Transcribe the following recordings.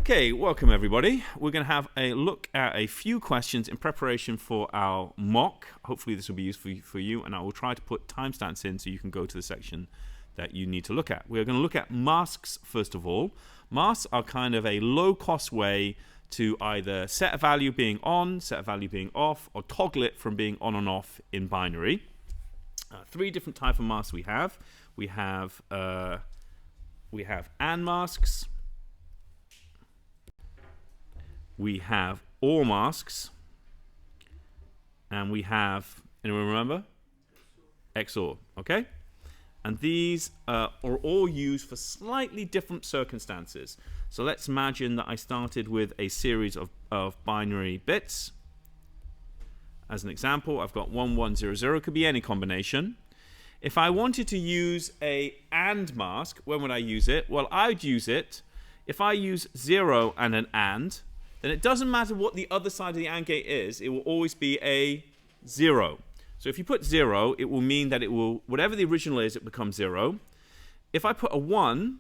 Okay, welcome everybody. We're going to have a look at a few questions in preparation for our mock. Hopefully this will be useful for you, and I will try to put timestamps in so you can go to the section that you need to look at. We're going to look at masks first of all. Masks are kind of a low-cost way to either set a value being on, set a value being off, or toggle it from being on and off in binary. Three different types of masks we have. We have AND masks. We have OR masks, and we have, anyone remember? XOR, okay? And these are all used for slightly different circumstances. So let's imagine that I started with a series of binary bits. As an example, I've got 1, 1, 0, 0, could be any combination. If I wanted to use a AND mask, when would I use it? Well, I would use it if I use 0 and an AND, then it doesn't matter what the other side of the AND gate is, it will always be a 0. So if you put 0, it will mean that it will, whatever the original is, it becomes 0. If I put a 1,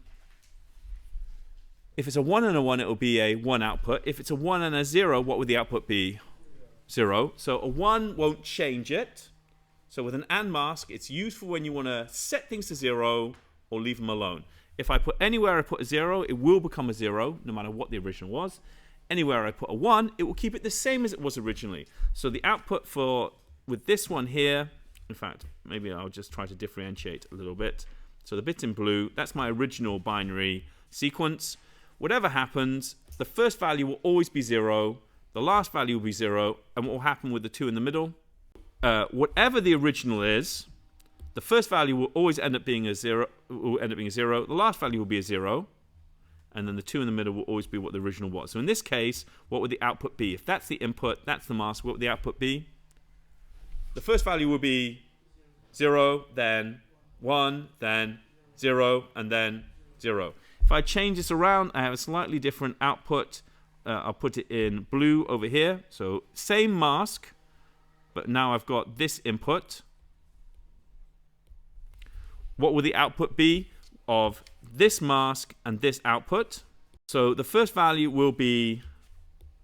if it's a 1 and a 1, it will be a 1 output. If it's a 1 and a 0, what would the output be? 0. So a 1 won't change it. So with an AND mask, it's used for when you want to set things to 0 or leave them alone. If I put anywhere I put a 0, it will become a 0, no matter what the original was. Anywhere I put a 1, it will keep it the same as it was originally. So the output with this one here, in fact, maybe I'll just try to differentiate a little bit. So the bit in blue, that's my original binary sequence. Whatever happens, the first value will always be 0, the last value will be 0, and what will happen with the 2 in the middle? Whatever the original is, the first value will always end up being a 0, the last value will be a 0, and then the 2 in the middle will always be what the original was. So in this case, what would the output be? If that's the input, that's the mask, what would the output be? The first value will be 0, then 1, then 0, and then 0. If I change this around, I have a slightly different output. I'll put it in blue over here. So same mask, but now I've got this input. What will the output be of this mask and this output? So the first value will be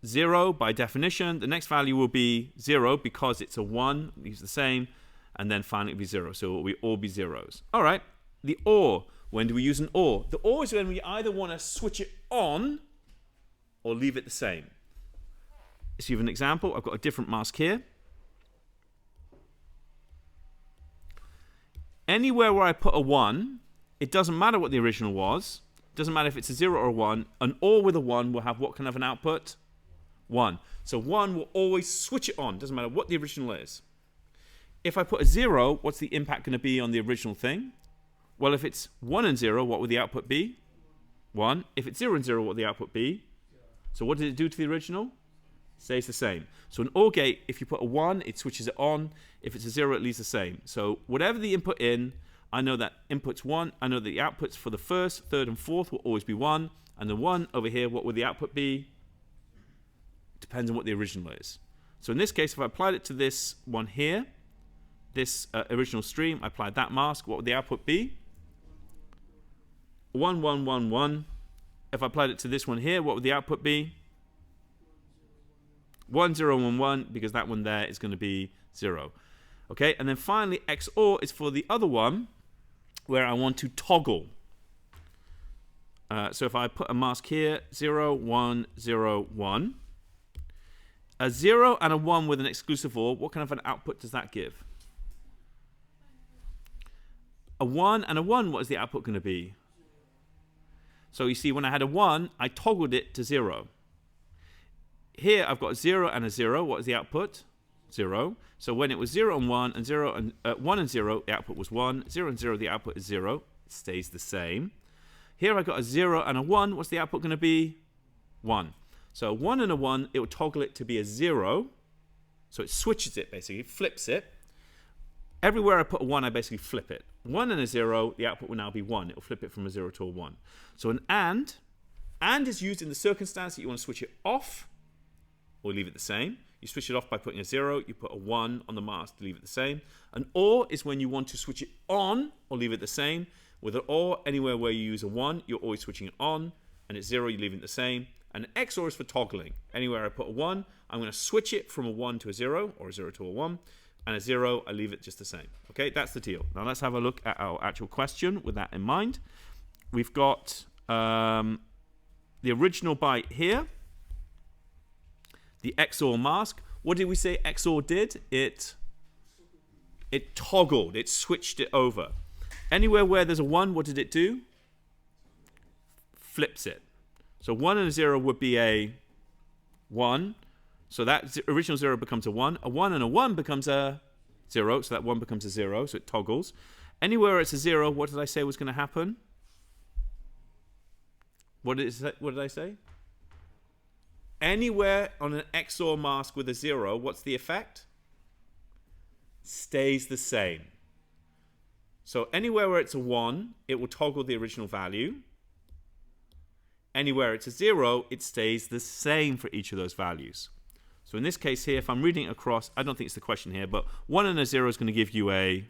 0 by definition. The next value will be 0 because it's a 1, leaves the same, and then finally it'll be 0. So it will all be zeros. All right, the OR. When do we use an OR? The OR is when we either want to switch it on or leave it the same. So you have an example. I've got a different mask here. Anywhere where I put a 1, it doesn't matter what the original was. It doesn't matter if it's a 0 or a 1. An OR with a 1 will have what kind of an output? 1. So 1 will always switch it on. Doesn't matter what the original is. If I put a 0, what's the impact going to be on the original thing? Well, if it's 1 and 0, what would the output be? 1. If it's 0 and 0, what would the output be? So what did it do to the original? Stays the same. So an OR gate, if you put a 1, it switches it on. If it's a 0, it leaves the same. So whatever the input in, I know that input's 1. I know that the outputs for the first, third, and fourth will always be 1. And the 1 over here, what would the output be? Depends on what the original is. So in this case, if I applied it to this one here, this original stream, I applied that mask, what would the output be? 1, 1, 1, 1. If I applied it to this one here, what would the output be? 1, 0, 1, 1, because that one there is going to be 0. Okay, and then finally, XOR is for the other one where I want to toggle. So if I put a mask here, 0, 1, 0, 1. A 0 and a 1 with an exclusive OR, what kind of an output does that give? A 1 and a 1, what is the output going to be? So you see, when I had a 1, I toggled it to 0. Here I've got a 0 and a 0. What is the output? 0. So when it was 0 and 1 and 0 and 1 and 0, the output was 1. 0 and 0, the output is 0. It stays the same. Here I've got a 0 and a 1. What's the output going to be? 1. So 1 and a 1, it will toggle it to be a 0. So it switches it, basically, flips it. Everywhere I put a 1, I basically flip it. 1 and a 0, the output will now be 1. It will flip it from a 0 to a 1. So an AND is used in the circumstance that you want to switch it off or leave it the same. You switch it off by putting a 0. You put a 1 on the mask to leave it the same. An OR is when you want to switch it on or leave it the same. With an OR, anywhere where you use a 1, you're always switching it on. And it's 0, you leave it the same. And XOR is for toggling. Anywhere I put a 1, I'm going to switch it from a 1 to a 0, or a 0 to a 1. And a 0, I leave it just the same. Okay, that's the deal. Now let's have a look at our actual question with that in mind. We've got the original byte here, the XOR mask. What did we say XOR did? It toggled, it switched it over. Anywhere where there's a 1, what did it do? Flips it. So 1 and a 0 would be a 1. So that original 0 becomes a 1. A 1 and a 1 becomes a 0. So that 1 becomes a 0. So it toggles. Anywhere it's a 0, what did I say was going to happen? What did I say? Anywhere on an XOR mask with a 0, what's the effect? Stays the same. So anywhere where it's a 1, it will toggle the original value. Anywhere it's a 0, it stays the same for each of those values. So in this case here, if I'm reading it across, I don't think it's the question here, but 1 and a 0 is going to give you a...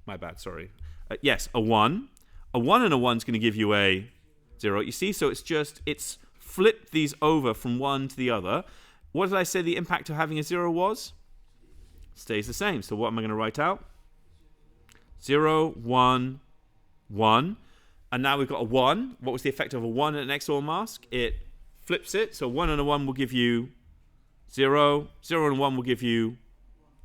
My bad, sorry. Yes, a 1. A 1 and a 1 is going to give you a 0. You see, so it's flipped these over from one to the other. What did I say the impact of having a 0 was? Stays the same. So what am I going to write out? 0, 1, 1. And now we've got a 1. What was the effect of a 1 in an XOR mask? It flips it. So 1 and a 1 will give you 0. 0 and 1 will give you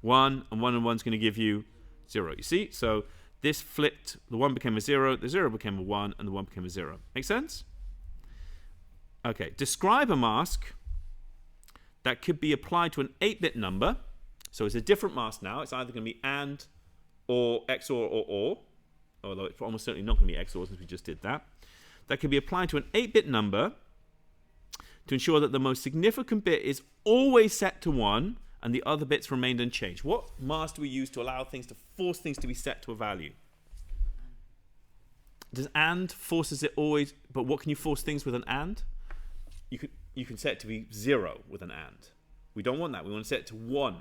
1. And 1 and 1 is going to give you 0. You see? So this flipped. The 1 became a 0. The 0 became a 1. And the 1 became a 0. Make sense? Okay. Describe a mask that could be applied to an 8-bit number. So it's a different mask now. It's either going to be AND or XOR or, although it's almost certainly not going to be XOR since we just did that. That can be applied to an 8-bit number to ensure that the most significant bit is always set to 1 and the other bits remained unchanged. What mask do we use to allow things to force things to be set to a value? Does AND forces it always, but what can you force things with an AND? You can set it to be 0 with an AND. We don't want that. We want to set it to 1.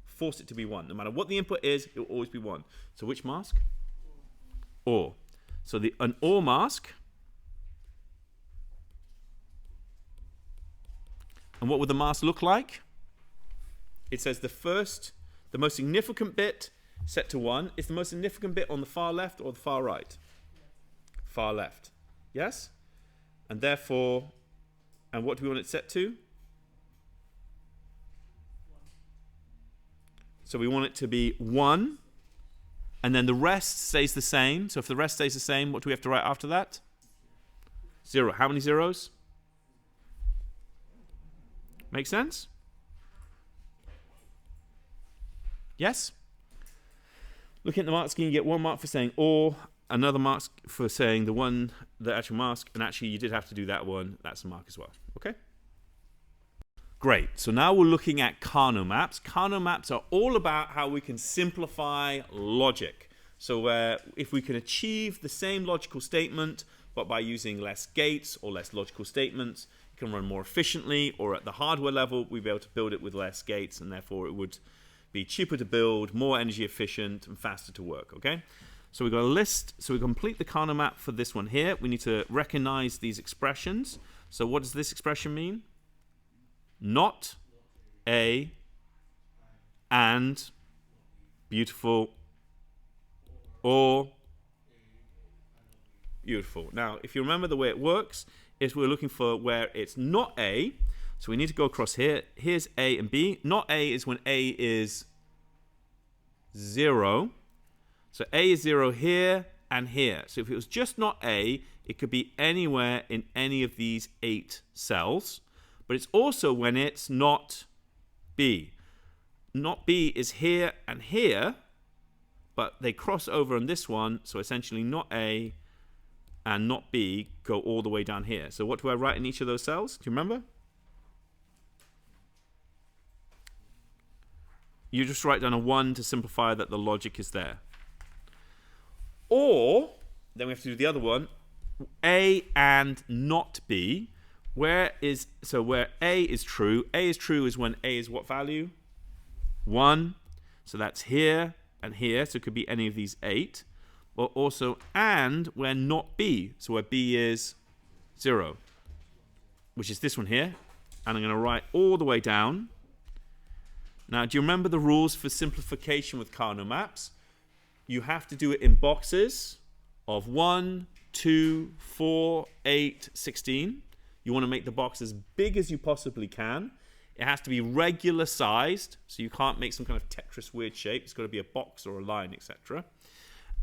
Force it to be 1. No matter what the input is, it will always be 1. So which mask? OR. So an OR mask. And what would the mask look like? It says the most significant bit set to 1 is the most significant bit on the far left or the far right? Far left. Yes? And therefore, and what do we want it set to? So we want it to be 1, and then the rest stays the same. So if the rest stays the same, what do we have to write after that? 0. How many zeros? Make sense? Yes? Looking at the mark scheme, you get 1 mark for saying OR, another mark for saying the actual mask, and actually you did have to do that one. That's a mark as well. Okay? Great. So now we're looking at Kano maps. Kano maps are all about how we can simplify logic. So if we can achieve the same logical statement, but by using less gates or less logical statements, it can run more efficiently, or at the hardware level, we'd be able to build it with less gates, and therefore it would be cheaper to build, more energy efficient, and faster to work. Okay? So we've got a list. So we complete the Kano map for this one here. We need to recognize these expressions. So what does this expression mean? Not a and beautiful or beautiful. Now, if you remember the way it works, is we're looking for where it's not A. So we need to go across here. Here's A and B. Not A is when A is 0. So A is 0 here and here. So if it was just not A, it could be anywhere in any of these 8 cells. But it's also when it's not B. Not B is here and here, but they cross over on this one. So essentially not A and not B go all the way down here. So what do I write in each of those cells? Do you remember? You just write down a 1 to simplify that the logic is there. Or, then we have to do the other one, A and not B. Where A is true is when A is what value? 1. So that's here and here. So it could be any of these 8. or also and where not B, so where B is 0, which is this one here. And I'm going to write all the way down. Now, do you remember the rules for simplification with Carnot maps? You have to do it in boxes of 1, 2, 4, 8, 16. You want to make the box as big as you possibly can. It has to be regular sized, so you can't make some kind of Tetris weird shape. It's got to be a box or a line, etc.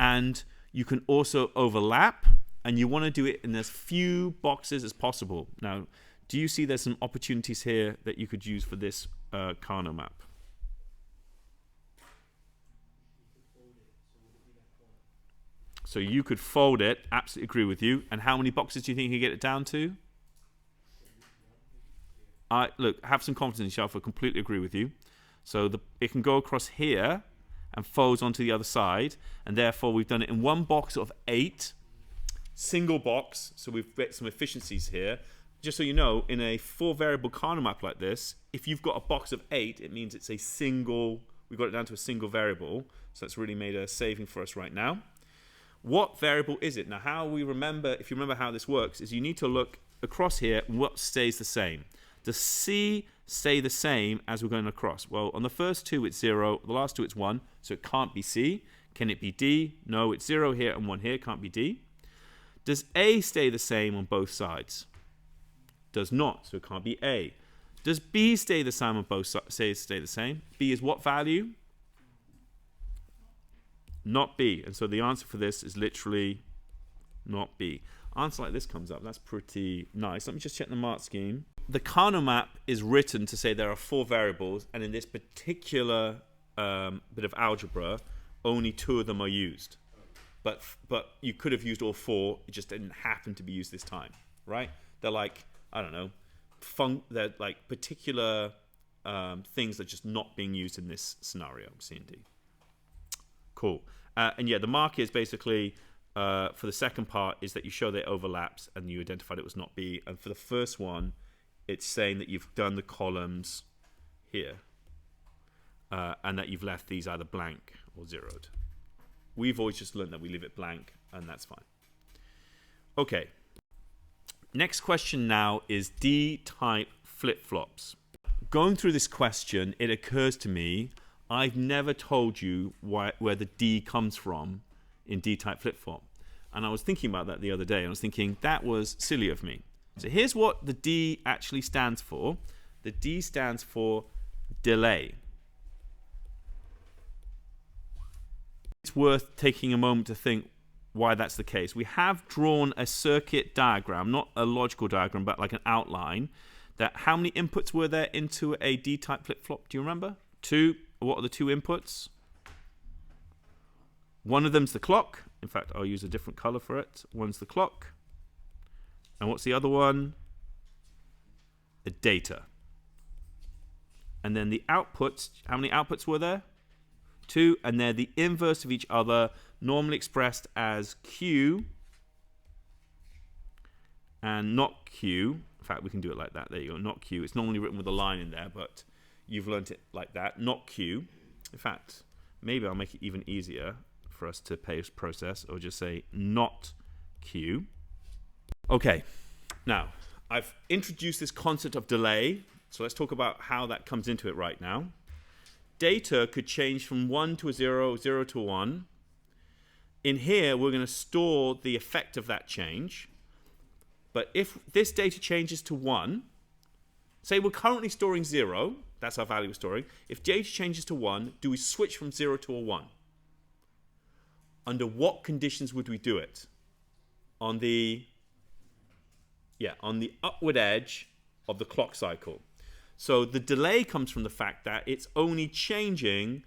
And you can also overlap, and you want to do it in as few boxes as possible. Now, do you see there's some opportunities here that you could use for this Carnot map? So you could fold it, absolutely agree with you. And how many boxes do you think you can get it down to? Look, have some confidence in yourself. I completely agree with you. So it can go across here and folds onto the other side. And therefore, we've done it in one box of 8, single box. So we've got some efficiencies here. Just so you know, in a 4-variable Carnot map like this, if you've got a box of 8, it means it's a single, we've got it down to a single variable. So that's really made a saving for us right now. What variable is it? Now, how we remember, if you remember how this works, is you need to look across here, what stays the same. Does C stay the same as we're going across? Well, on the first 2, it's 0. The last 2, it's 1. So it can't be C. Can it be D? No, it's 0 here and 1 here. Can't be D. Does A stay the same on both sides? Does not, so it can't be A. Does B stay the same on both sides? Stay the same. B is what value? Not B. And so the answer for this is literally not B. Answer like this comes up. That's pretty nice. Let me just check the mark scheme. The Carnot map is written to say there are 4 variables, and in this particular bit of algebra, only 2 of them are used. But you could have used all 4. It just didn't happen to be used this time, right? They're like, I don't know, they're like particular things that are just not being used in this scenario, C and D. Cool. And yeah, the mark is basically, for the second part, is that you show that it overlaps and you identified it was not B. And for the first one, it's saying that you've done the columns here and that you've left these either blank or zeroed. We've always just learned that we leave it blank, and that's fine. Okay. Next question now is D-type flip-flops. Going through this question, it occurs to me I've never told you where the D comes from in D-type flip-flop. And I was thinking about that the other day. I was thinking, that was silly of me. So here's what the D actually stands for. The D stands for delay. It's worth taking a moment to think why that's the case. We have drawn a circuit diagram, not a logical diagram, but like an outline. That how many inputs were there into a D-type flip-flop? Do you remember? 2. What are the 2 inputs? One of them's the clock. In fact, I'll use a different color for it. One's the clock. And what's the other one? The data. And then the outputs, how many outputs were there? 2, and they're the inverse of each other, normally expressed as Q and not Q. In fact, we can do it like that. There you go, not Q. It's normally written with a line in there, but you've learnt it like that, not Q. In fact, maybe I'll make it even easier for us to process, or just say not Q. Okay, now, I've introduced this concept of delay, so let's talk about how that comes into it right now. Data could change from 1 to a 0, 0 to a 1. In here, we're going to store the effect of that change. But if this data changes to 1, say we're currently storing 0, that's our value we're storing. If data changes to 1, do we switch from 0 to a 1? Under what conditions would we do it? On the upward edge of the clock cycle. So the delay comes from the fact that it's only changing,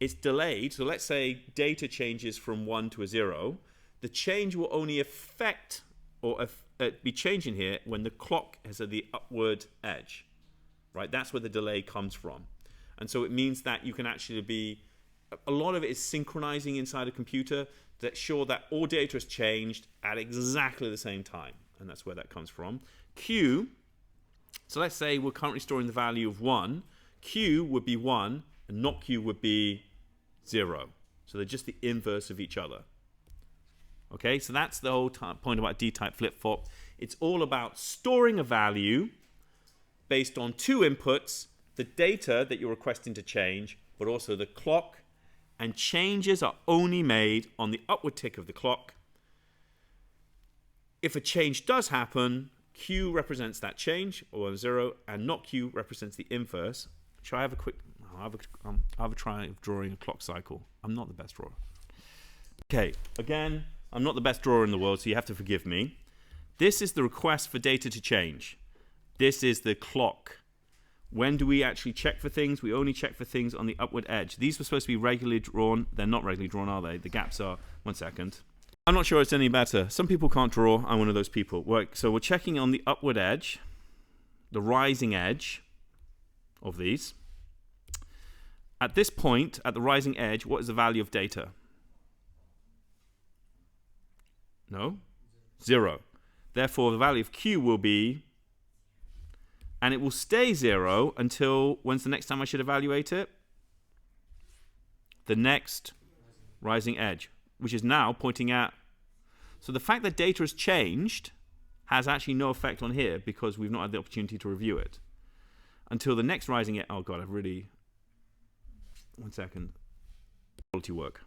it's delayed. So let's say data changes from 1 to a 0. The change will only affect or be changing here when the clock is at the upward edge, right? That's where the delay comes from. And so it means that you can actually be, a lot of it is synchronizing inside a computer that sure that all data is changed at exactly the same time. And that's where that comes from. Q, so let's say we're currently storing the value of 1. Q would be 1, and not Q would be 0. So they're just the inverse of each other. Okay, so that's the whole point about D-type flip-flop. It's all about storing a value based on two inputs, the data that you're requesting to change, but also the clock, and changes are only made on the upward tick of the clock. If a change does happen, Q represents that change, or 0, and not Q represents the inverse. Shall I have a quick... I'll have a try of drawing a clock cycle. I'm not the best drawer. Okay, again, I'm not the best drawer in the world, so you have to forgive me. This is the request for data to change. This is the clock. When do we actually check for things? We only check for things on the upward edge. These were supposed to be regularly drawn. They're not regularly drawn, are they? The gaps are... 1 second. I'm not sure it's any better. Some people can't draw. I'm one of those people. So we're checking on the upward edge, the rising edge of these. At this point, at the rising edge, what is the value of data? No? 0. Therefore, the value of Q will be, and it will stay 0 until, when's the next time I should evaluate it? The next rising edge, which is now pointing at. So the fact that data has changed has actually no effect on here because we've not had the opportunity to review it. Until the next rising edge, oh God, I've really, 1 second, quality work.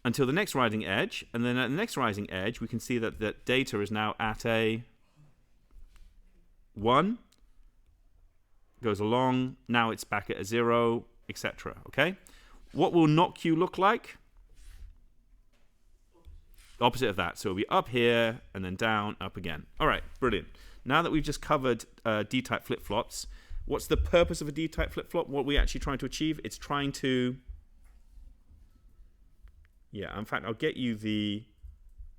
Until the next rising edge, and then at the next rising edge, we can see that the data is now at a 1, goes along, now it's back at a 0, etc. Okay? What will not Q look like? The opposite of that. So it'll be up here, and then down, up again. All right, brilliant. Now that we've just covered D-type flip-flops, what's the purpose of a D-type flip-flop? What are we actually trying to achieve? It's trying to... Yeah, in fact, I'll get you the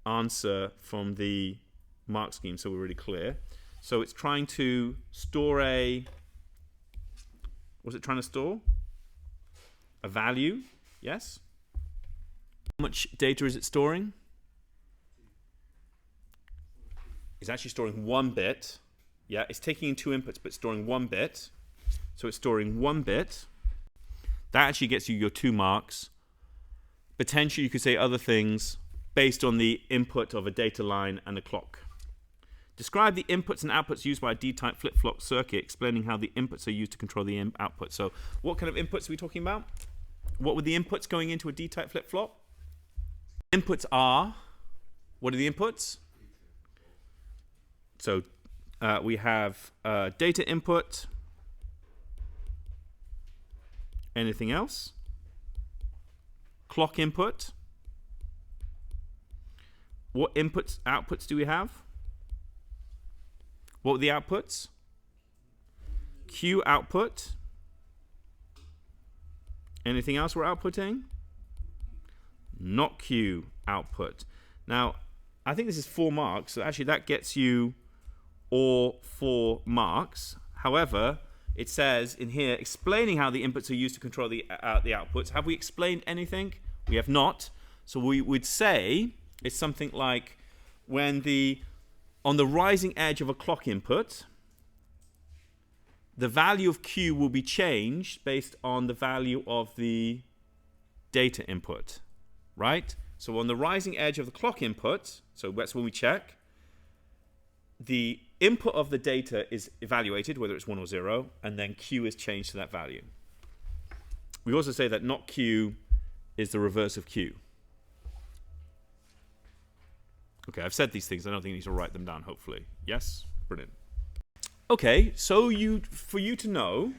answer from the mark scheme so we're really clear. So it's trying to store a... What's it trying to store? A value, yes? How much data is it storing? It's actually storing 1 bit. Yeah, it's taking in 2 inputs, but storing 1 bit. So it's storing 1 bit. That actually gets you your 2 marks. Potentially, you could say other things based on the input of a data line and a clock. Describe the inputs and outputs used by a D-type flip-flop circuit, explaining how the inputs are used to control the output. So what kind of inputs are we talking about? What were the inputs going into a D-type flip-flop? Inputs are, what are the inputs? So we have data input. Anything else? Clock input. What inputs, outputs do we have? What were the outputs? Q output. Anything else we're outputting? Not Q output. Now, I think this is 4 marks, so actually that gets you all 4 marks. However, it says in here, explaining how the inputs are used to control the outputs. Have we explained anything? We have not. So we would say it's something like when on the rising edge of a clock input, the value of Q will be changed based on the value of the data input, right? So on the rising edge of the clock input, so that's when we check, the input of the data is evaluated, whether it's 1 or 0, and then Q is changed to that value. We also say that not Q is the reverse of Q. Okay, I've said these things. I don't think you need to write them down, hopefully. Yes? Brilliant. Okay, so for you to know,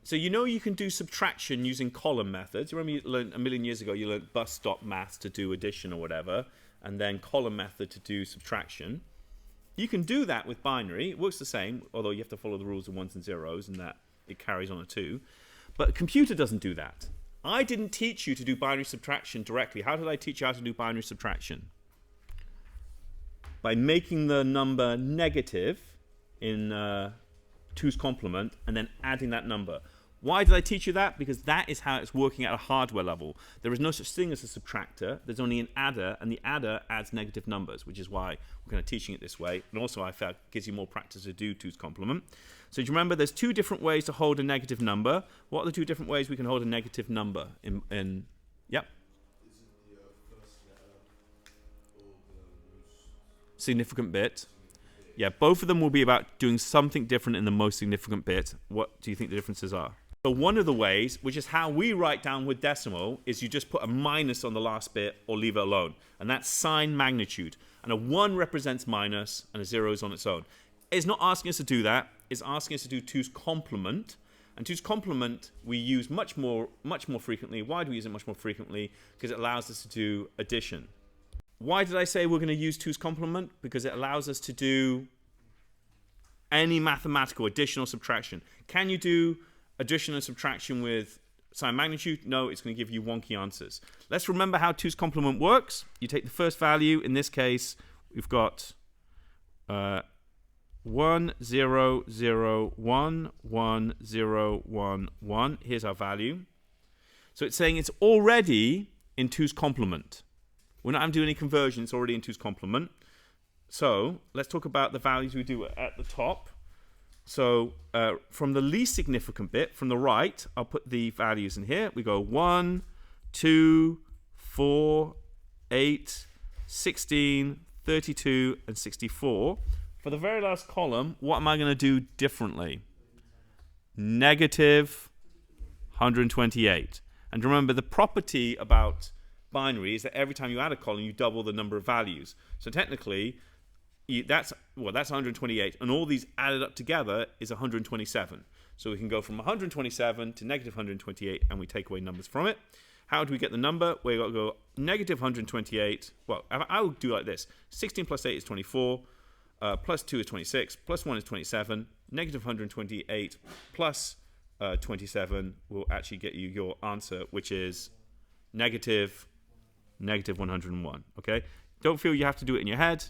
so you know you can do subtraction using column methods. You remember you learned a million years ago, you learned bus stop maths to do addition or whatever, and then column method to do subtraction. You can do that with binary. It works the same, although you have to follow the rules of 1s and 0s, and that it carries on a 2. But a computer doesn't do that. I didn't teach you to do binary subtraction directly. How did I teach you how to do binary subtraction? By making the number negative in 2's complement and then adding that number. Why did I teach you that? Because that is how it's working at a hardware level. There is no such thing as a subtractor. There's only an adder, and the adder adds negative numbers, which is why we're kind of teaching it this way. And also, I felt it gives you more practice to do 2's complement. So do you remember there's 2 different ways to hold a negative number? What are the 2 different ways we can hold a negative number in yep? significant bit. Yeah, both of them will be about doing something different in the most significant bit. What do you think the differences are? So one of the ways, which is how we write down with decimal, is you just put a minus on the last bit or leave it alone. And that's sign magnitude. And a 1 represents minus and a 0 is on its own. It's not asking us to do that. It's asking us to do 2's complement. And 2's complement we use much more frequently. Why do we use it much more frequently? Because it allows us to do addition. Why did I say we're going to use 2's complement? Because it allows us to do any mathematical addition or subtraction. Can you do addition and subtraction with sign magnitude? No, it's going to give you wonky answers. Let's remember how 2's complement works. You take the first value. In this case, we've got 1, 0, 0, 1, 1, 0, 1, 1. Here's our value. So it's saying it's already in 2's complement. We're not having to do any conversion. It's already in 2's complement. So let's talk about the values we do at the top. So from the least significant bit, from the right, I'll put the values in here. We go 1, 2, 4, 8, 16, 32, and 64. For the very last column, what am I going to do differently? Negative 128. And remember, the property about binary is that every time you add a column, you double the number of values. So technically, that's 128, and all these added up together is 127. So we can go from 127 to negative 128, and we take away numbers from it. How do we get the number? We've got to go negative 128. Well, I'll do like this. 16 plus 8 is 24. Plus 2 is 26. Plus 1 is 27. Negative 128 plus 27 will actually get you your answer, which is negative 101. Okay? Don't feel you have to do it in your head.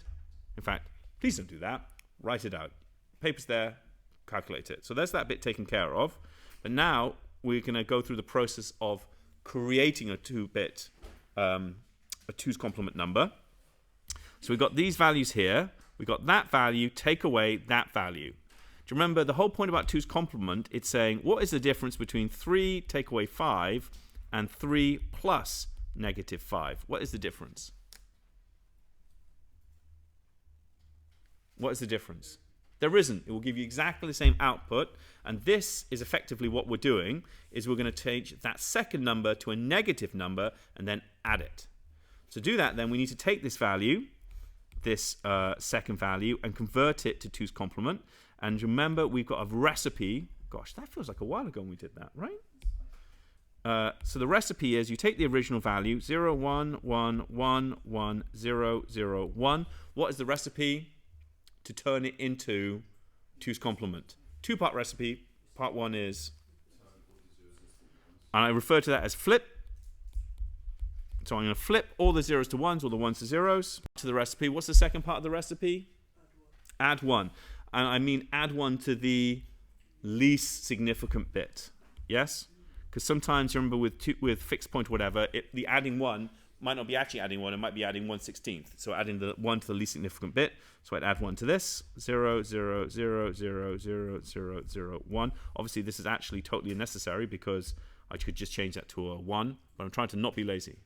In fact, please don't do that. Write it out. Paper's there. Calculate it. So there's that bit taken care of. But now we're going to go through the process of creating a 2-bit, a 2's complement number. So we've got these values here. We've got that value, take away that value. Do you remember the whole point about 2's complement? It's saying, what is the difference between 3 take away 5 and 3 plus negative 5? What is the difference? What is the difference? There isn't. It will give you exactly the same output. And this is effectively what we're doing, is we're going to change that second number to a negative number and then add it. To do that, then we need to take this value, this second value, and convert it to 2's complement. And remember, we've got a recipe. Gosh, that feels like a while ago when we did that, right? So the recipe is you take the original value, 0, 1, 1, 1, 1, 0, 0, 1. What is the recipe? To turn it into 2's complement. 2-part recipe. Part 1 is, and I refer to that as flip. So I'm going to flip all the 0s to 1s, all the 1s to 0s to the recipe. What's the second part of the recipe? Add 1. And I mean add 1 to the least significant bit. Yes? Because sometimes, remember, with fixed point or whatever, the adding 1 might not be actually adding 1, it might be adding 1/16. So adding the 1 to the least significant bit. So I'd add 1 to this. 0, 0, 0, 0, 0, 0, 0, 1. Obviously, this is actually totally unnecessary because I could just change that to a 1, but I'm trying to not be lazy.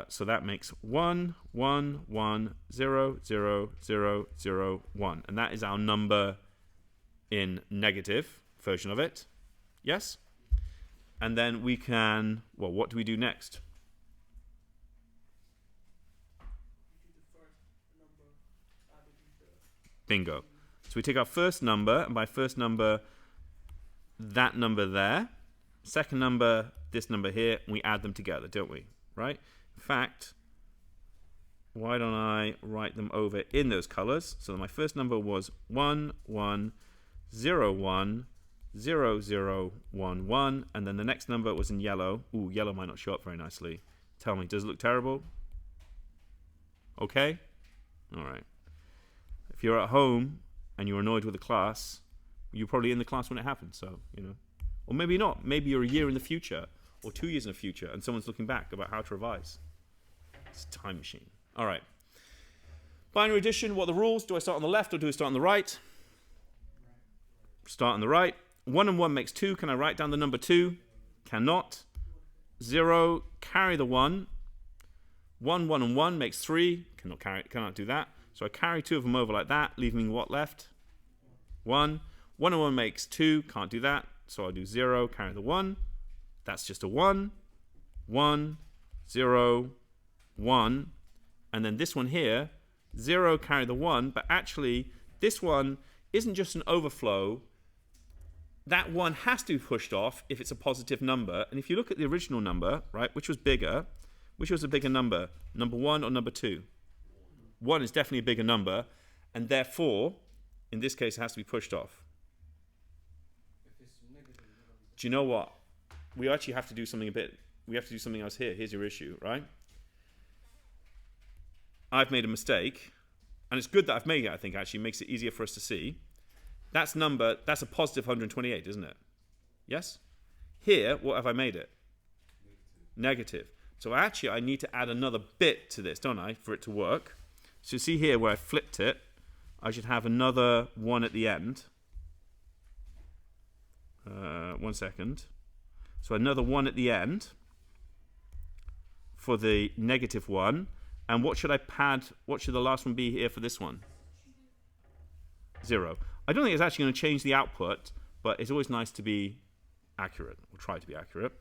So that makes 1, 1, 1, 0, 0, 0, 0, 1. And that is our number in negative version of it. Yes? And then we can, well, what do we do next? Bingo. So we take our first number, and by first number, that number there. Second number, this number here, and we add them together, don't we? Right? In fact, why don't I write them over in those colors? So my first number was 1, 1, 0, 1, 0, 0, 1, 1, and then the next number was in yellow. Ooh, yellow might not show up very nicely. Tell me, does it look terrible? Okay? All right. If you're at home and you're annoyed with the class, you're probably in the class when it happens, so, you know. Or maybe not. Maybe you're a year in the future or 2 years in the future and someone's looking back about how to revise. It's a time machine. All right. Binary addition, what are the rules? Do I start on the left or do I start on the right? Start on the right. 1 and 1 makes 2. Can I write down the number 2? Cannot. 0, carry the 1. 1, 1, and 1 makes 3. Cannot do that. So I carry 2 of them over like that, leaving what left? 1. 1 and 1 makes 2. Can't do that. So I'll do 0, carry the 1. That's just a 1. 1, 0, 1. And then this one here, 0, carry the 1. But actually, this one isn't just an overflow. That 1 has to be pushed off if it's a positive number. And if you look at the original number, right, which was bigger, which was a bigger number, number 1 or number 2? 1 is definitely a bigger number, and therefore, in this case, it has to be pushed off. Do you know what? We actually have to do something we have to do something else here. Here's your issue, right? I've made a mistake, and it's good that I've made it, I think, actually. It makes it easier for us to see. That's a positive 128, isn't it? Yes? Here, what have I made it? Negative. So actually, I need to add another bit to this, don't I, for it to work? So you see here where I flipped it, I should have another 1 at the end. 1 second. So another 1 at the end for the negative 1. And what should I pad? What should the last one be here for this one? 0. I don't think it's actually going to change the output, but it's always nice to be accurate. We'll try to be accurate.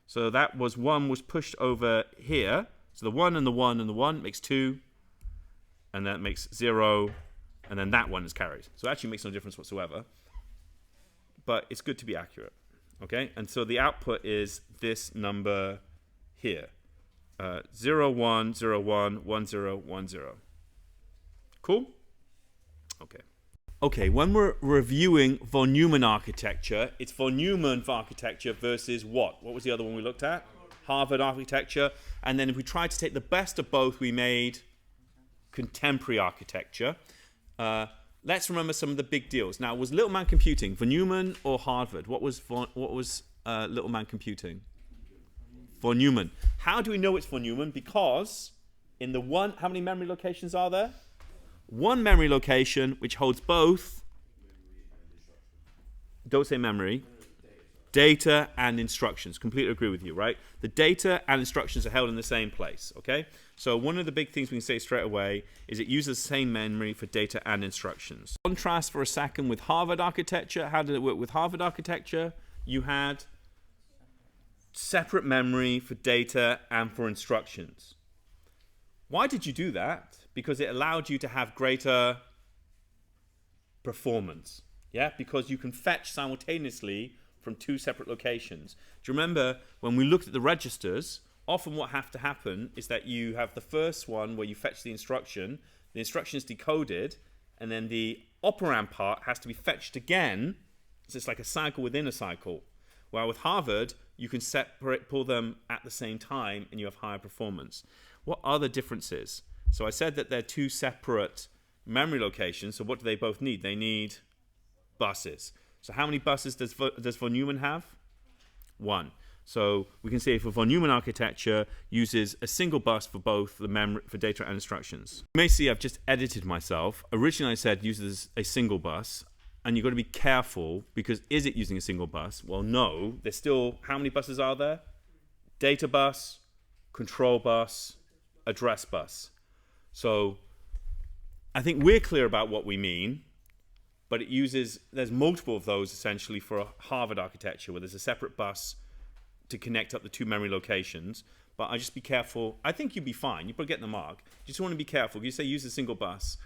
So that was 1 was pushed over here. So the 1 and the 1 and the 1 makes 2. And that makes 0. And then that 1 is carried. So it actually makes no difference whatsoever. But it's good to be accurate. Okay? And so the output is this number here. 0, 1, 0, 1, 1, 0, 1, 0. Cool? Okay. Okay, when we're reviewing von Neumann architecture, it's von Neumann architecture versus what? What was the other one we looked at? Harvard architecture. And then if we tried to take the best of both, we made contemporary architecture. Let's remember some of the big deals. Now, was Little Man Computing von Neumann or Harvard? What was Little Man Computing? Von Neumann. How do we know it's von Neumann? Because in the one, how many memory locations are there? One memory location which holds both, don't say memory, data and instructions. Completely agree with you, right? The data and instructions are held in the same place, okay? So one of the big things we can say straight away is it uses the same memory for data and instructions. Contrast for a second with Harvard architecture. How did it work with Harvard architecture? You had separate memory for data and for instructions. Why did you do that? Because it allowed you to have greater performance. Yeah, because you can fetch simultaneously from 2 separate locations. Do you remember when we looked at the registers, often what has to happen is that you have the first one where you fetch the instruction is decoded, and then the operand part has to be fetched again. So it's like a cycle within a cycle. While with Harvard, you can pull them at the same time and you have higher performance. What are the differences? So I said that they're 2 separate memory locations. So what do they both need? They need buses. So how many buses does von Neumann have? 1. So we can say for von Neumann architecture uses a single bus for both the memory for data and instructions. You may see I've just edited myself. Originally I said uses a single bus, and you've got to be careful because is it using a single bus? Well, no. There's still, how many buses are there? Data bus, control bus, address bus. So I think we're clear about what we mean, but there's multiple of those essentially for a Harvard architecture where there's a separate bus to connect up the 2 memory locations. But I just be careful. I think you'd be fine. You probably get the mark. You just want to be careful. If you say use a single bus,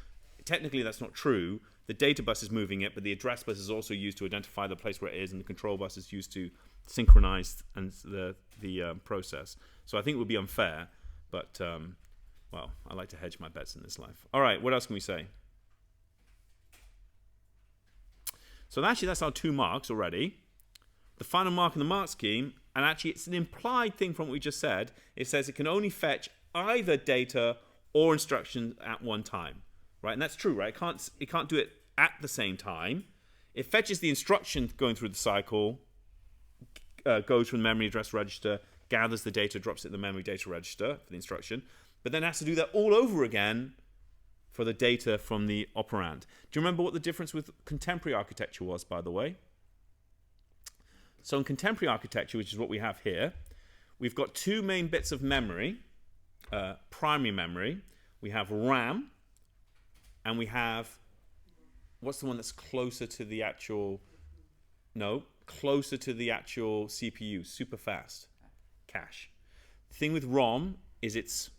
technically that's not true. The data bus is moving it, but the address bus is also used to identify the place where it is, and the control bus is used to synchronize the process. So I think it would be unfair, but well, I like to hedge my bets in this life. All right, what else can we say? So actually, that's our 2 marks already. The final mark in the mark scheme, and actually it's an implied thing from what we just said. It says it can only fetch either data or instructions at one time, right? And that's true, right? It can't do it at the same time. It fetches the instruction going through the cycle, goes from the memory address register, gathers the data, drops it in the memory data register for the instruction, but then has to do that all over again for the data from the operand. Do you remember what the difference with contemporary architecture was, by the way? So in contemporary architecture, which is what we have here, we've got 2 main bits of memory, primary memory, we have RAM, and we have, what's the one that's closer to the actual, no, closer to the actual CPU, super fast, cache. The thing with ROM is it's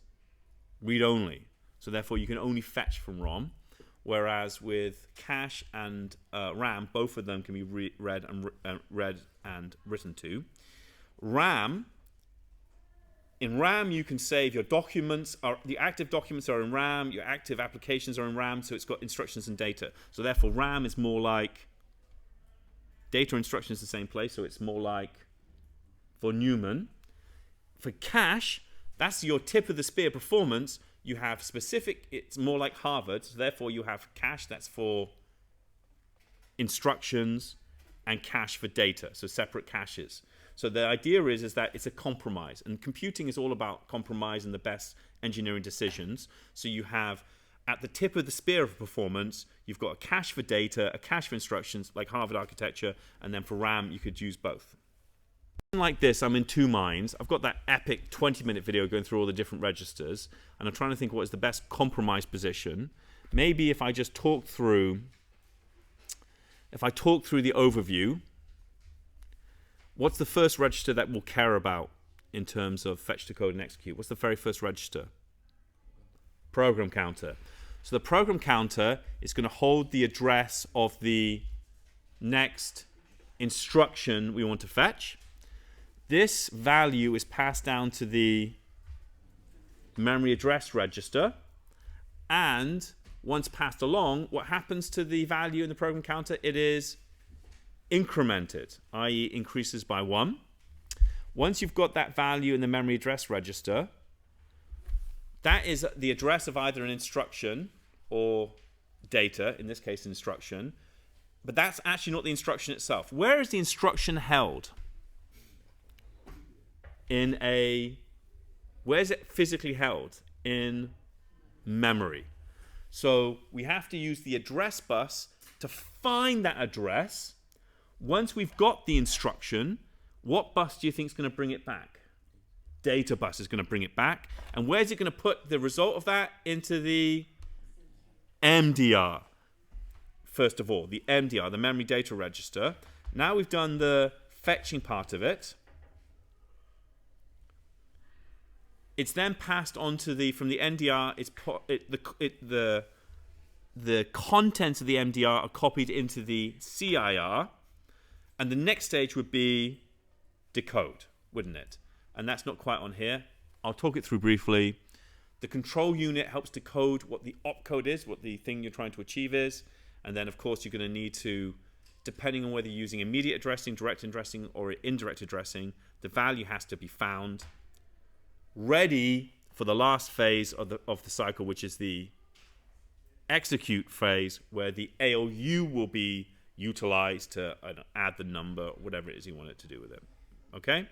read-only, so therefore you can only fetch from ROM, whereas with cache and RAM, both of them can be read and written to. In RAM, you can save your documents. The active documents are in RAM. Your active applications are in RAM, so it's got instructions and data. So therefore, RAM is more like data instructions in the same place, so it's more like for Newman. For cache, that's your tip of the spear performance. You have specific, it's more like Harvard, so therefore you have cache that's for instructions and cache for data, so separate caches. So the idea is that it's a compromise, and computing is all about compromise and the best engineering decisions. So you have, at the tip of the spear of performance, you've got a cache for data, a cache for instructions, like Harvard architecture, and then for RAM, you could use both. Like this, I'm in two minds. I've got that epic 20-minute video going through all the different registers, and I'm trying to think what is the best compromise position. Maybe if I just talk through, the overview, what's the first register that we'll care about in terms of fetch, decode, and execute? What's the very first register? Program counter. So the program counter is going to hold the address of the next instruction we want to fetch. This value is passed down to the memory address register, and once passed along, what happens to the value in the program counter? It is incremented, i.e. increases by 1. Once you've got that value in the memory address register, that is the address of either an instruction or data, in this case instruction, but that's actually not the instruction itself. Where is the instruction held? Where is it physically held? In memory. So we have to use the address bus to find that address. Once we've got the instruction, what bus do you think is going to bring it back? Data bus is going to bring it back. And where's it going to put the result of that? Into the MDR. First of all, the MDR, the memory data register. Now we've done the fetching part of it. It's then passed on to from the NDR. The contents of the MDR are copied into the CIR, and the next stage would be decode, wouldn't it? And that's not quite on here. I'll talk it through briefly. The control unit helps decode what the opcode is, what the thing you're trying to achieve is, and then of course you're going to need to, depending on whether you're using immediate addressing, direct addressing, or indirect addressing, the value has to be found, ready for the last phase of the cycle, which is the execute phase, where the ALU will be utilized to add the number, whatever it is you want it to do with it. Okay?